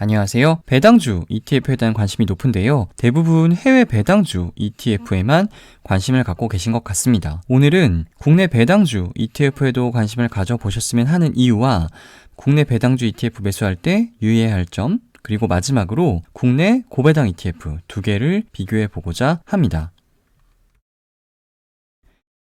안녕하세요. 배당주 ETF에 대한 관심이 높은데요. 대부분 해외 배당주 ETF에만 관심을 갖고 계신 것 같습니다. 오늘은 국내 배당주 ETF에도 관심을 가져보셨으면 하는 이유와 국내 배당주 ETF 매수할 때 유의해야 할 점, 그리고 마지막으로 국내 고배당 ETF 두 개를 비교해 보고자 합니다.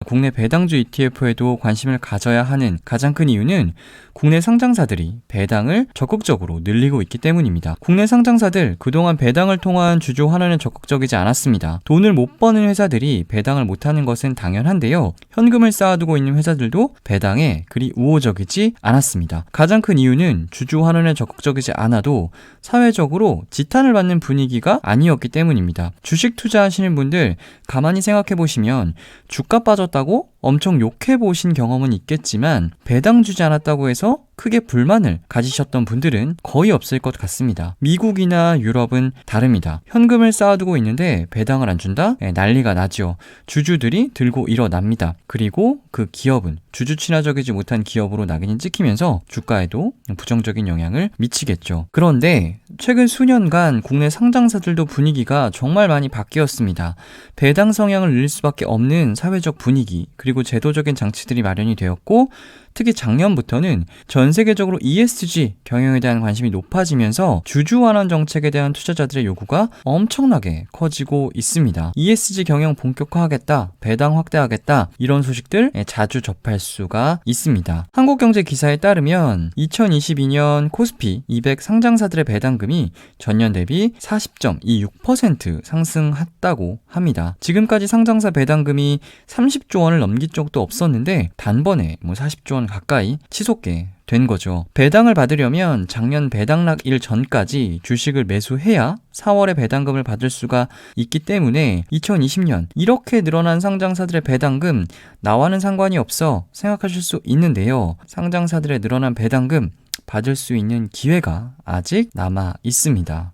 국내 배당주 ETF에도 관심을 가져야 하는 가장 큰 이유는 국내 상장사들이 배당을 적극적으로 늘리고 있기 때문입니다. 국내 상장사들 그동안 배당을 통한 주주 환원에 적극적이지 않았습니다. 돈을 못 버는 회사들이 배당을 못하는 것은 당연한데요. 현금을 쌓아두고 있는 회사들도 배당에 그리 우호적이지 않았습니다. 가장 큰 이유는 주주 환원에 적극적이지 않아도 사회적으로 지탄을 받는 분위기가 아니었기 때문입니다. 주식 투자하시는 분들 가만히 생각해 보시면 주가 빠졌다고 엄청 욕해 보신 경험은 있겠지만 배당 주지 않았다고 해서 크게 불만을 가지셨던 분들은 거의 없을 것 같습니다. 미국이나 유럽은 다릅니다. 현금을 쌓아두고 있는데 배당을 안 준다? 난리가 나죠. 주주들이 들고 일어납니다. 그리고 그 기업은 주주 친화적이지 못한 기업으로 낙인이 찍히면서 주가에도 부정적인 영향을 미치겠죠. 그런데 최근 수년간 국내 상장사들도 분위기가 정말 많이 바뀌었습니다. 배당 성향을 늘릴 수밖에 없는 사회적 분위기, 그리고 제도적인 장치들이 마련이 되었고, 특히 작년부터는 전 세계적으로 ESG 경영에 대한 관심이 높아지면서 주주 환원 정책에 대한 투자자들의 요구가 엄청나게 커지고 있습니다. ESG 경영 본격화하겠다, 배당 확대하겠다, 이런 소식들 자주 접할 수가 있습니다. 한국경제 기사에 따르면 2022년 코스피 200 상장사들의 배당금이 전년 대비 40.26% 상승했다고 합니다. 지금까지 상장사 배당금이 30조 원을 넘긴 적도 없었는데 단번에 40조 원 가까이 치솟게 된 거죠. 배당을 받으려면 작년 배당락일 전까지 주식을 매수해야 4월에 배당금을 받을 수가 있기 때문에 2020년 이렇게 늘어난 상장사들의 배당금 나와는 상관이 없어 생각하실 수 있는데요. 상장사들의 늘어난 배당금 받을 수 있는 기회가 아직 남아 있습니다.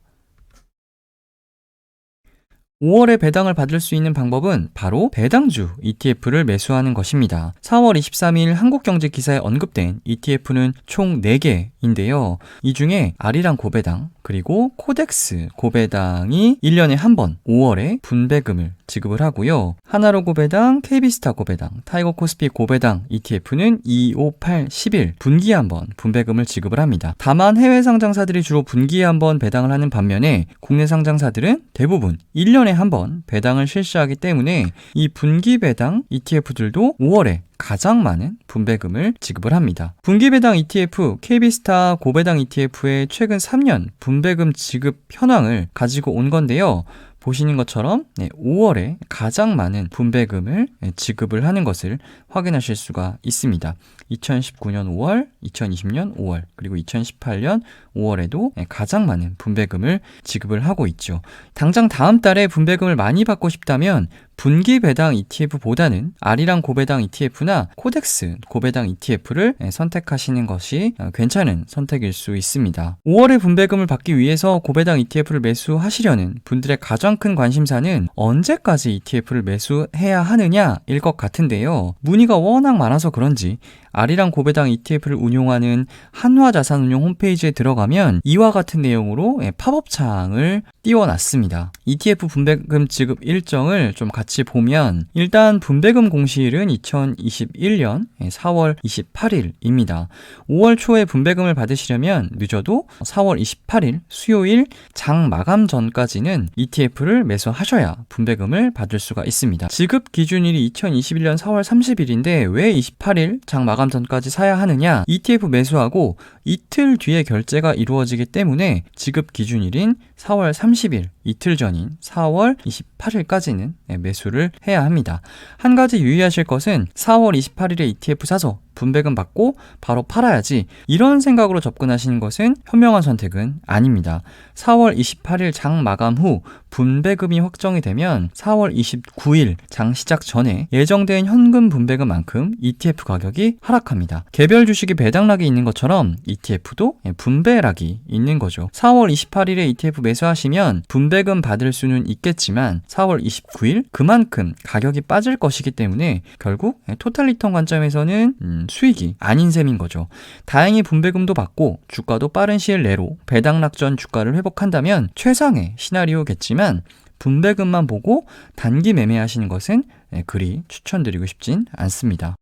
5월에 배당을 받을 수 있는 방법은 바로 배당주 ETF를 매수하는 것입니다. 4월 23일 한국경제 기사에 언급된 ETF는 총 4개인데요. 이 중에 아리랑 고배당, 그리고 코덱스 고배당이 1년에 한 번 5월에 분배금을 지급을 하고요. 하나로 고배당, KB스타 고배당, 타이거 코스피 고배당 ETF는 2, 5, 8, 10일 분기에 한 번 분배금을 지급을 합니다. 다만 해외 상장사들이 주로 분기에 한 번 배당을 하는 반면에 국내 상장사들은 대부분 1년에 한 번 배당을 실시하기 때문에 이 분기 배당 ETF들도 5월에 가장 많은 분배금을 지급을 합니다. 분기 배당 ETF, KB스타 고배당 ETF의 최근 3년 분배금 지급 현황을 가지고 온 건데요. 보시는 것처럼 5월에 가장 많은 분배금을 지급을 하는 것을 확인하실 수가 있습니다. 2019년 5월, 2020년 5월, 그리고 2018년 5월에도 가장 많은 분배금을 지급을 하고 있죠. 당장 다음 달에 분배금을 많이 받고 싶다면 분기 배당 ETF보다는 아리랑 고배당 ETF나 코덱스 고배당 ETF를 선택하시는 것이 괜찮은 선택일 수 있습니다. 5월에 분배금을 받기 위해서 고배당 ETF를 매수하시려는 분들의 가장 큰 관심사는 언제까지 ETF를 매수해야 하느냐일 것 같은데요. 문의가 워낙 많아서 그런지 아리랑 고배당 ETF를 운용하는 한화자산운용 홈페이지에 들어가면 이와 같은 내용으로 팝업창을 띄워놨습니다. ETF 분배금 지급 일정을 좀 같이 보면 일단 분배금 공시일은 2021년 4월 28일입니다. 5월 초에 분배금을 받으시려면 늦어도 4월 28일 수요일 장 마감 전까지는 ETF를 매수하셔야 분배금을 받을 수가 있습니다. 지급 기준일이 2021년 4월 30일인데 왜 28일 장 마감 전까지 사야 하느냐? ETF 매수하고 이틀 뒤에 결제가 이루어지기 때문에 지급 기준일인 4월 30일 이틀 전인 4월 28일까지는 매수를 해야 합니다. 한 가지 유의하실 것은 4월 28일에 ETF 사서 분배금 받고 바로 팔아야지 이런 생각으로 접근하시는 것은 현명한 선택은 아닙니다. 4월 28일 장 마감 후 분배금이 확정이 되면 4월 29일 장 시작 전에 예정된 현금 분배금만큼 ETF 가격이 하락합니다. 개별 주식이 배당락이 있는 것처럼 ETF도 분배락이 있는 거죠. 4월 28일에 ETF 매수하시면 분배금 받을 수는 있겠지만 4월 29일 그만큼 가격이 빠질 것이기 때문에 결국 토탈 리턴 관점에서는 수익이 아닌 셈인 거죠. 다행히 분배금도 받고 주가도 빠른 시일 내로 배당락 전 주가를 회복한다면 최상의 시나리오겠지만 분배금만 보고 단기 매매하시는 것은 그리 추천드리고 싶진 않습니다.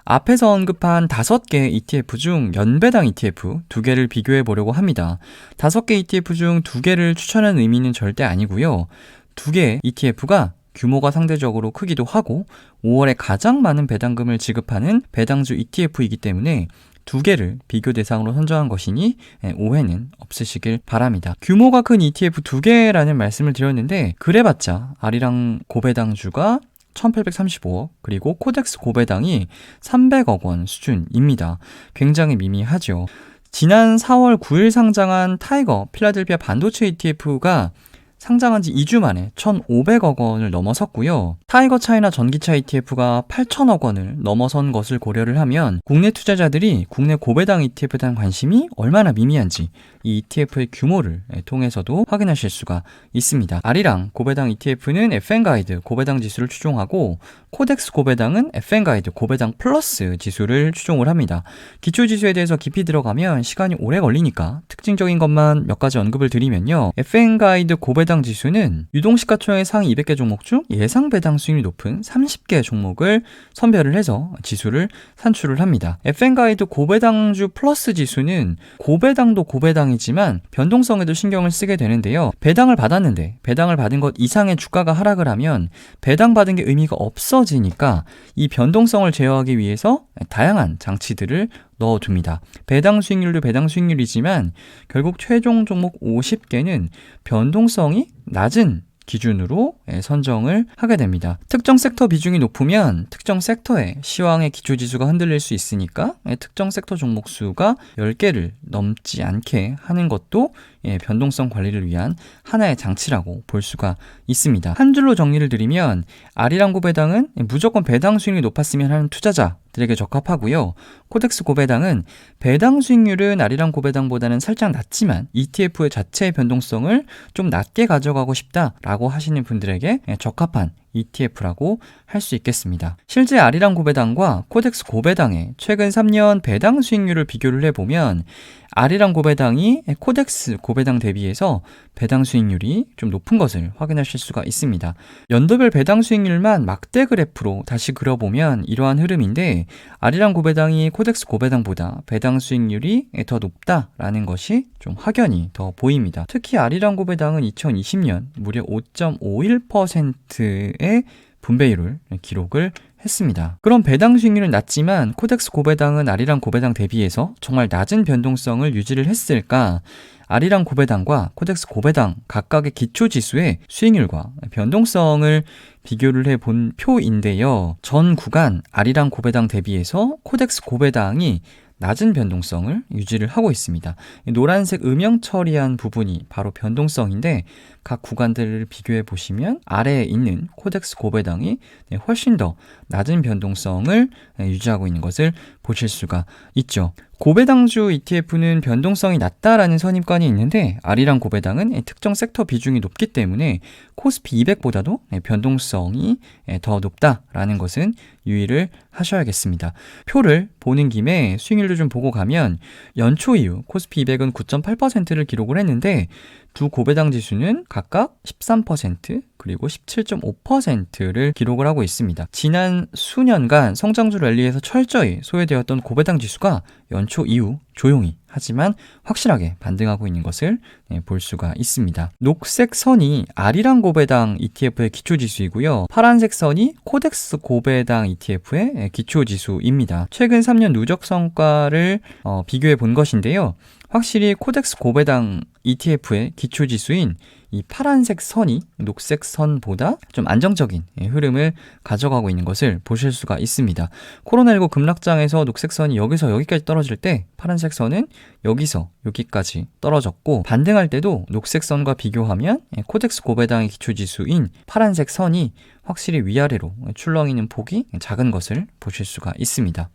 앞에서 언급한 5개 ETF 중 연배당 ETF 2개를 비교해 보려고 합니다. 5개 ETF 중 2개를 추천하는 의미는 절대 아니고요. 2개 ETF가 규모가 상대적으로 크기도 하고 5월에 가장 많은 배당금을 지급하는 배당주 ETF이기 때문에 2개를 비교 대상으로 선정한 것이니 오해는 없으시길 바랍니다. 규모가 큰 ETF 2개라는 말씀을 드렸는데 그래봤자 아리랑 고배당주가 1835억 그리고 코덱스 고배당이 300억 원 수준입니다. 굉장히 미미하죠. 지난 4월 9일 상장한 타이거 필라델피아 반도체 ETF가 상장한 지 2주 만에 1,500억 원을 넘어섰고요. 타이거 차이나 전기차 ETF가 8천억 원을 넘어선 것을 고려를 하면 국내 투자자들이 국내 고배당 ETF에 대한 관심이 얼마나 미미한지 이 ETF의 규모를 통해서도 확인하실 수가 있습니다. 아리랑 고배당 ETF는 FN가이드 고배당 지수를 추종하고 코덱스 고배당은 FN가이드 고배당 플러스 지수를 추종을 합니다. 기초지수에 대해서 깊이 들어가면 시간이 오래 걸리니까 특징적인 것만 몇 가지 언급을 드리면요. FN가이드 고배당 지수는 유동시가총액 상위 200개 종목 중 예상 배당 수익률이 높은 30개 종목을 선별을 해서 지수를 산출을 합니다. FN가이드 고배당주 플러스 지수는 고배당도 고배당이지만 변동성에도 신경을 쓰게 되는데요. 배당을 받았는데 배당을 받은 것 이상의 주가가 하락을 하면 배당 받은 게 의미가 없어지니까 이 변동성을 제어하기 위해서 다양한 장치들을 넣어둡니다. 배당 수익률도 배당 수익률이지만 결국 최종 종목 50개는 변동성이 낮은 기준으로 선정을 하게 됩니다. 특정 섹터 비중이 높으면 특정 섹터의 시황의 기초지수가 흔들릴 수 있으니까 특정 섹터 종목 수가 10개를 넘지 않게 하는 것도 변동성 관리를 위한 하나의 장치라고 볼 수가 있습니다. 한 줄로 정리를 드리면 아리랑 고배당은 무조건 배당 수익률이 높았으면 하는 투자자들에게 적합하고요. 코덱스 고배당은 배당 수익률은 아리랑 고배당보다는 살짝 낮지만 ETF의 자체의 변동성을 좀 낮게 가져가고 싶다라고 하시는 분들에게 적합한 ETF라고 할 수 있겠습니다. 실제 아리랑 고배당과 코덱스 고배당의 최근 3년 배당 수익률을 비교를 해보면 아리랑 고배당이 코덱스 고배당 대비해서 배당 수익률이 좀 높은 것을 확인하실 수가 있습니다. 연도별 배당 수익률만 막대 그래프로 다시 그려보면 이러한 흐름인데 아리랑 고배당이 코덱스 고배당보다 배당 수익률이 더 높다라는 것이 좀 확연히 더 보입니다. 특히 아리랑 고배당은 2020년 무려 5.51%의 분배율을 기록을 했습니다. 그럼 배당 수익률은 낮지만 코덱스 고배당은 아리랑 고배당 대비해서 정말 낮은 변동성을 유지를 했을까? 아리랑 고배당과 코덱스 고배당 각각의 기초지수의 수익률과 변동성을 비교를 해본 표인데요. 전 구간 아리랑 고배당 대비해서 코덱스 고배당이 낮은 변동성을 유지를 하고 있습니다. 노란색 음영 처리한 부분이 바로 변동성인데 각 구간들을 비교해 보시면 아래에 있는 코덱스 고배당이 훨씬 더 낮은 변동성을 유지하고 있는 것을 보실 수가 있죠. 고배당주 ETF는 변동성이 낮다라는 선입관이 있는데 아리랑 고배당은 특정 섹터 비중이 높기 때문에 코스피 200보다도 변동성이 더 높다라는 것은 유의를 하셔야겠습니다. 표를 보는 김에 수익률도 좀 보고 가면 연초 이후 코스피 200은 9.8%를 기록을 했는데 두 고배당 지수는 각각 13% 그리고 17.5%를 기록을 하고 있습니다. 지난 수년간 성장주 랠리에서 철저히 소외되었던 고배당 지수가 연초 이후 조용히 하지만 확실하게 반등하고 있는 것을 볼 수가 있습니다. 녹색 선이 아리랑 고배당 ETF의 기초지수이고요. 파란색 선이 코덱스 고배당 ETF의 기초지수입니다. 최근 3년 누적 성과를 비교해 본 것인데요. 확실히 코덱스 고배당 ETF의 기초지수인 이 파란색 선이 녹색 선보다 좀 안정적인 흐름을 가져가고 있는 것을 보실 수가 있습니다. 코로나19 급락장에서 녹색 선이 여기서 여기까지 떨어질 때 파란색 선은 여기서 여기까지 떨어졌고 반등할 때도 녹색 선과 비교하면 코덱스 고배당의 기초지수인 파란색 선이 확실히 위아래로 출렁이는 폭이 작은 것을 보실 수가 있습니다.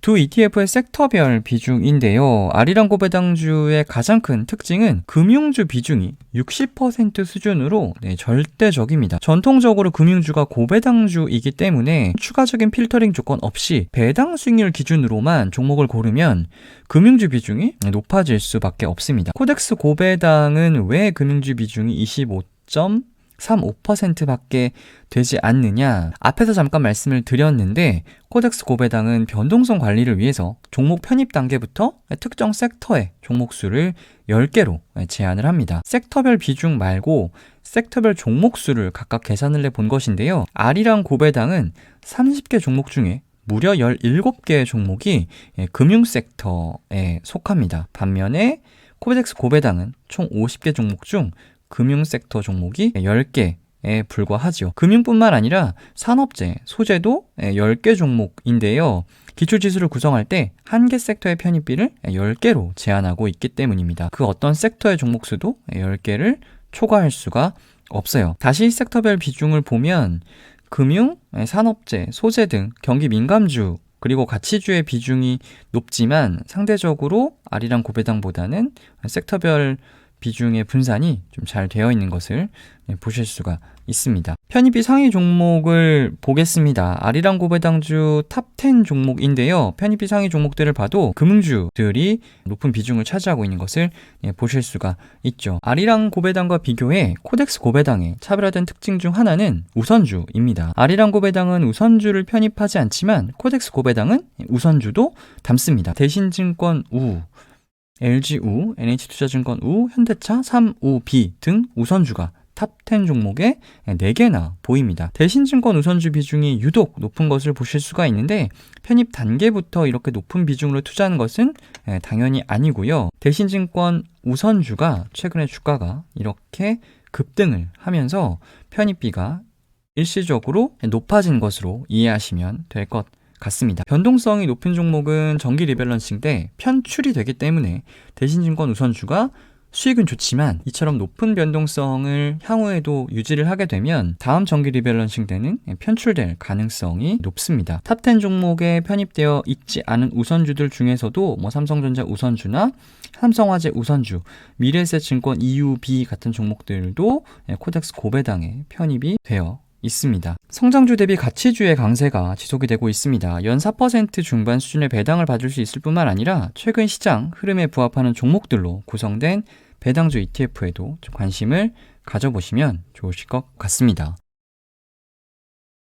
두 ETF의 섹터별 비중인데요. 아리랑코 배당주의 가장 큰 특징은 금융주 비중이 60% 수준으로 절대적입니다. 전통적으로 금융주가 고배당주이기 때문에 추가적인 필터링 조건 없이 배당 수익률 기준으로만 종목을 고르면 금융주 비중이 높아질 수밖에 없습니다. 코덱스 고배당은 왜 금융주 비중이 25.35%밖에 되지 않느냐? 앞에서 잠깐 말씀을 드렸는데 코덱스 고배당은 변동성 관리를 위해서 종목 편입 단계부터 특정 섹터의 종목 수를 10개로 제한을 합니다. 섹터별 비중 말고 섹터별 종목 수를 각각 계산을 해본 것인데요. 아리랑 고배당은 30개 종목 중에 무려 17개의 종목이 금융 섹터에 속합니다. 반면에 코덱스 고배당은 총 50개 종목 중 금융 섹터 종목이 10개에 불과하죠. 금융뿐만 아니라 산업재, 소재도 10개 종목인데요. 기초지수를 구성할 때 한 개 섹터의 편입비를 10개로 제한하고 있기 때문입니다. 그 어떤 섹터의 종목 수도 10개를 초과할 수가 없어요. 다시 섹터별 비중을 보면 금융, 산업재, 소재 등 경기 민감주 그리고 가치주의 비중이 높지만 상대적으로 아리랑 고배당보다는 섹터별 비중의 분산이 좀 잘 되어 있는 것을 보실 수가 있습니다. 편입비 상위 종목을 보겠습니다. 아리랑 고배당주 탑10 종목인데요. 편입비 상위 종목들을 봐도 금융주들이 높은 비중을 차지하고 있는 것을 보실 수가 있죠. 아리랑 고배당과 비교해 코덱스 고배당의 차별화된 특징 중 하나는 우선주입니다. 아리랑 고배당은 우선주를 편입하지 않지만 코덱스 고배당은 우선주도 담습니다. 대신증권 우, LG우, NH투자증권 우, 현대차, 삼우비 등 우선주가 탑10 종목에 4개나 보입니다. 대신증권 우선주 비중이 유독 높은 것을 보실 수가 있는데 편입 단계부터 이렇게 높은 비중으로 투자하는 것은 당연히 아니고요. 대신증권 우선주가 최근에 주가가 이렇게 급등을 하면서 편입비가 일시적으로 높아진 것으로 이해하시면 될 것 같습니다. 변동성이 높은 종목은 정기 리밸런싱 때 편출이 되기 때문에 대신증권 우선주가 수익은 좋지만 이처럼 높은 변동성을 향후에도 유지를 하게 되면 다음 정기 리밸런싱 때는 편출될 가능성이 높습니다. 탑10 종목에 편입되어 있지 않은 우선주들 중에서도 삼성전자 우선주나 삼성화재 우선주, 미래에셋증권 EUB 같은 종목들도 코덱스 고배당에 편입이 되어 있습니다. 성장주 대비 가치주의 강세가 지속이 되고 있습니다. 연 4% 중반 수준의 배당을 받을 수 있을 뿐만 아니라 최근 시장 흐름에 부합하는 종목들로 구성된 배당주 ETF에도 좀 관심을 가져보시면 좋으실 것 같습니다.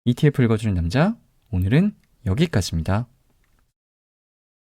ETF 읽어주는 남자, 오늘은 여기까지입니다.